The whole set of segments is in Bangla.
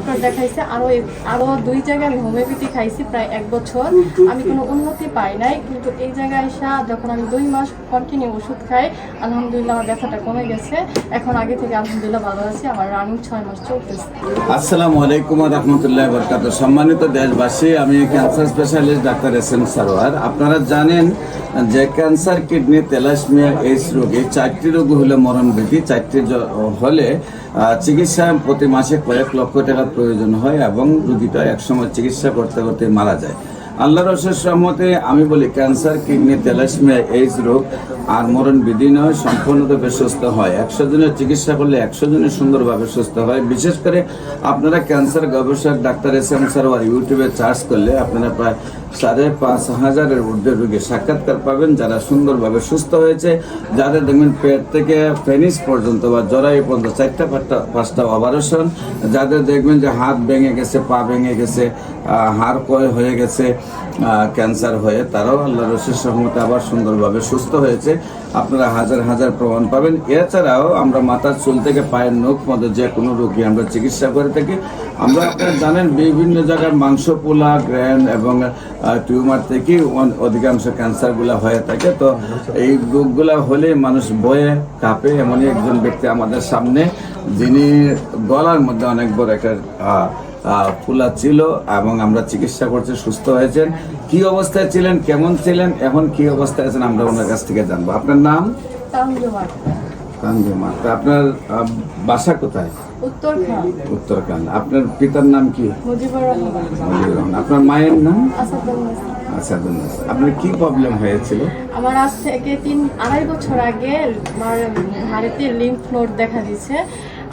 ডক্টর দেখাইছে, আরো 2 জায়গায় আমি হোমিওপ্যাথি খাইছি প্রায় 1 বছর। আমি কোনো উন্নতি পাই নাই, কিন্তু এই জায়গায় এসে যখন আমি 2 মাস কন্টিনিউ ওষুধ খাই, আলহামদুলিল্লাহ আমার ব্যথাটা কমে গেছে। এখন আগে থেকে আলহামদুলিল্লাহ ভালো আছি। আমার রানিং 6 মাস চলতেছে। আসসালামু আলাইকুম ওয়া রাহমাতুল্লাহি ওয়া বারাকাতুহু। সম্মানিত দেশবাসী, আমি cancer specialist doctor SM. Sarwar. আপনারা জানেন যে ক্যান্সার, কিডনি, থ্যালাসেমিয়া, এইডস রোগী 4টি রোগ হলে মরণব্যাধি। 4টি হলে চিকিৎসা প্রতি মাসে কয়েক লক্ষ টাকার প্রয়োজন হয় এবং রোগীটা একসময় চিকিৎসা করতে করতে মারা যায়। আল্লাহর অশেষ রহমতে আমি বলি ক্যান্সার, কিডনি, থ্যালাসেমিয়া, এইডস রোগ আর মরণব্যাধি নয়, সম্পূর্ণরূপে সুস্থ হয়। 100 জনের চিকিৎসা করলে 100 জনের সুন্দরভাবে সুস্থ হয়। বিশেষ করে আপনারা ক্যান্সার গবেষক ডাক্তার এস.এম. সারোয়ার ইউটিউবে সার্চ করলে আপনারা প্রায় 5,500-এর ঊর্ধ্বে রোগী সাক্ষাৎকার পাবেন, যারা সুন্দরভাবে সুস্থ হয়েছে, যাদের দেখবেন পেট থেকে পেনিস পর্যন্ত বা জরায়ু পর্যন্ত 4টা-5টা অপারেশন, যাদের দেখবেন যে হাত ভেঙে গেছে, পা ভেঙে গেছে, হাড় ক্ষয় হয়ে গেছে ক্যান্সার হয়ে, তারাও আল্লাহর অশেষ রহমতে আবার সুন্দরভাবে সুস্থ হয়েছে। আপনারা হাজার হাজার প্রমাণ পাবেন। এছাড়াও আমরা মাথার চুল থেকে পায়ের নখ মধ্যে যে কোনো রোগী আমরা চিকিৎসা করে থাকি। আমরা আপনারা জানেন বিভিন্ন জায়গায় মাংস পোলা, গ্র্যান্ড এবং টিউমার থেকে অধিকাংশ ক্যান্সারগুলো হয়ে থাকে। তো এই রোগগুলো হলে মানুষ বয়ে কাঁপে। এমনই একজন ব্যক্তি আমাদের সামনে, যিনি গলার মধ্যে অনেক বড় একটা ফুলা ছিল এবং আমরা চিকিৎসা করছি, সুস্থ হয়েছেন। কি অবস্থায় ছিলেন, কেমন ছিলেন, এখন কি অবস্থায় আছেন, আমরা ওনার কাছ থেকে জানবো। আপনার নাম? তানজুমা। তা আপনার বাসা কোথায়? উত্তরখান। আপনার পিতার নাম কি? মুজিবুর রহমান। আপনার মায়ের নাম? আসাদুন্নেছা। আপনার কি প্রবলেম হয়েছিল? আমার আজ থেকে 3-2.5 বছর আগে আমার হাড়িতে লিম্ফ নোড দেখা দিয়েছে।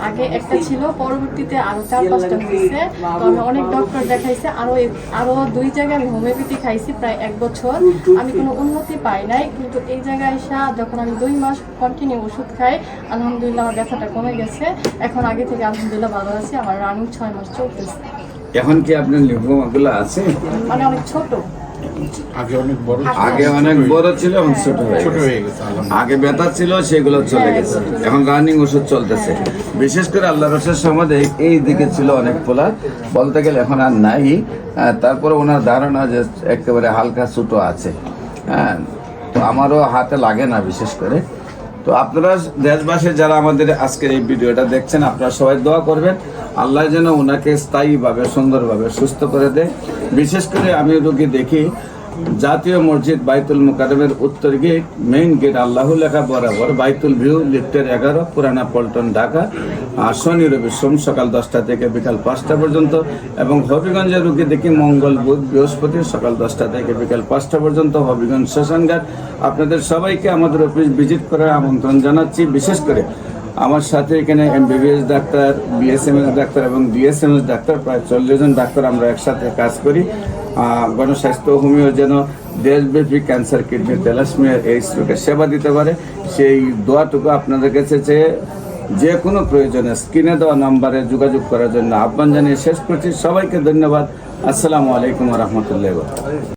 আগে একটা ছিল, পরবর্তীতে আরো 4-5টা হয়েছে। তো আমি অনেক ডক্টর দেখাইছে, আরো 2 জায়গায় আমি হোমিওপ্যাথি খাইছি প্রায় 1 বছর। আমি কোনো উন্নতি পাই নাই, কিন্তু এই জায়গায় এসে যখন আমি 2 মাস কন্টিনিউ ওষুধ খাই, আলহামদুলিল্লাহ আমার ব্যথাটা কমে গেছে। এখন আগে থেকে আলহামদুলিল্লাহ ভালো আছি। আমার রানিং 6 মাস চলতেছে। এখন কি আপনার লিম্ফোমাগুলো আছে? মানে অনেক ছোট। আগে অনেক বড় ছিল, এখন ছোট হয়ে গেছে। আগে ব্যথা ছিল, সেগুলো চলে গেছে। এখন রানিং ওষুধ চলতেছে। বিশেষ করে আল্লাহর রসের সমাধে এই দিকে ছিল অনেক পোলা, বলতে গেলে এখন আর নাই। তারপরে ওনার ধারণা যে একেবারে হালকা ছোট আছে। হ্যাঁ, তো আমারও হাতে লাগে না বিশেষ করে। তো আপনারা দেশবাসী যারা আমাদের আজকের এই ভিডিওটা দেখছেন, আপনারা সবাই দোয়া করবেন আল্লাহ যেন ওনাকে স্থায়ীভাবে সুন্দরভাবে সুস্থ করে দেয়। বিশেষ করে আমি রোগী দেখি জাতীয় মসজিদ বাইতুল মুকাররমের উত্তর গেট, মেইন গেট আল্লাহ লেখা বরাবর, বাইতুল ভিউ, লিফটের 11, পুরানা পল্টন, ঢাকা। আর শনি রবি সোম সকাল 10টা থেকে বিকাল 5টা পর্যন্ত। এবং হবিগঞ্জের রোগী দেখি মঙ্গল বুধ বৃহস্পতি সকাল 10টা থেকে বিকাল 5টা পর্যন্ত, হবিগঞ্জ শ্মশানঘাট। আপনাদের সবাইকে আমাদের অফিস ভিজিট করার আমন্ত্রণ জানাচ্ছি। বিশেষ করে আমার সাথে এখানে MBBS ডাক্তার, BSMS ডাক্তার এবং DSMS ডাক্তার, প্রায় 40 জন ডাক্তার আমরা একসাথে কাজ করি। গণস্বাস্থ্য হোমিও যেন দেশব্যাপী ক্যান্সার, কিডনি, থ্যালাসেমিয়া, এইডস রোগের সেবা দিতে পারে, সেই দোয়াটুকু আপনাদের কাছে যে কোনো প্রয়োজনে স্ক্রিনে দেওয়া নম্বরে যোগাযোগ করার জন্য আহ্বান জানিয়ে শেষ করছি। সবাইকে ধন্যবাদ। আসসালামু আলাইকুম ওয়া রাহমাতুল্লাহি ওয়া বারাকাতুহু।